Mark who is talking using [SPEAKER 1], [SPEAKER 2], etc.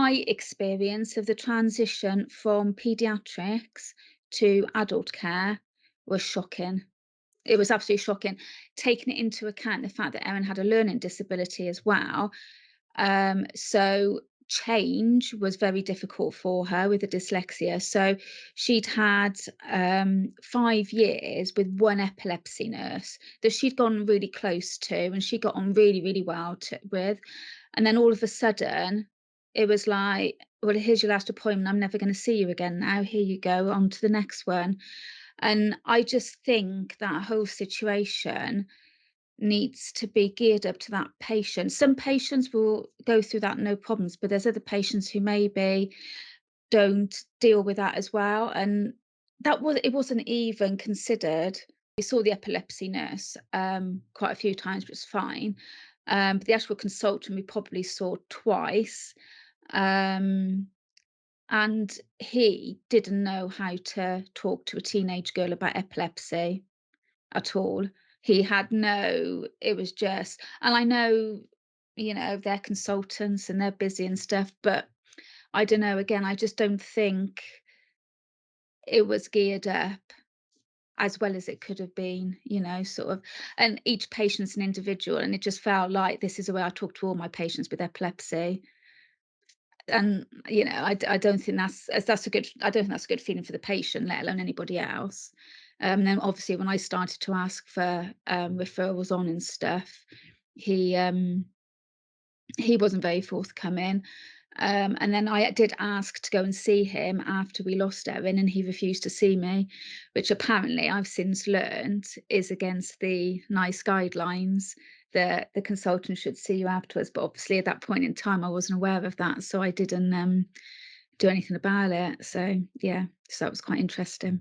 [SPEAKER 1] my experience of the transition from paediatrics to adult care was shocking. It was absolutely shocking, taking it into account the fact that Erin had a learning disability as well. So change was very difficult for her with the dyslexia. So she'd had 5 years with one epilepsy nurse that she'd gone really close to and she got on really, really well with. And then all of a sudden, it was like, well, here's your last appointment. I'm never going to see you again now. Here you go, on to the next one. And I just think that whole situation needs to be geared up to that patient. Some patients will go through that no problems, but there's other patients who maybe don't deal with that as well. And it wasn't even considered. We saw the epilepsy nurse quite a few times, which was fine. But the actual consultant we probably saw twice. Um, and he didn't know how to talk to a teenage girl about epilepsy at all. He had no it was just and I know, they're consultants and they're busy and stuff, but I don't know, again, I just don't think it was geared up as well as it could have been, sort of, and each patient's an individual, and it just felt like this is the way I talk to all my patients with epilepsy. And, I don't think I don't think that's a good feeling for the patient, let alone anybody else. Then obviously when I started to ask for, referrals on and stuff, he, um, he wasn't very forthcoming. And then I did ask to go and see him after we lost Erin, and he refused to see me, which apparently I've since learned is against the NICE guidelines that the consultant should see you afterwards. But obviously at that point in time, I wasn't aware of that, so I didn't do anything about it. So yeah, so that was quite interesting.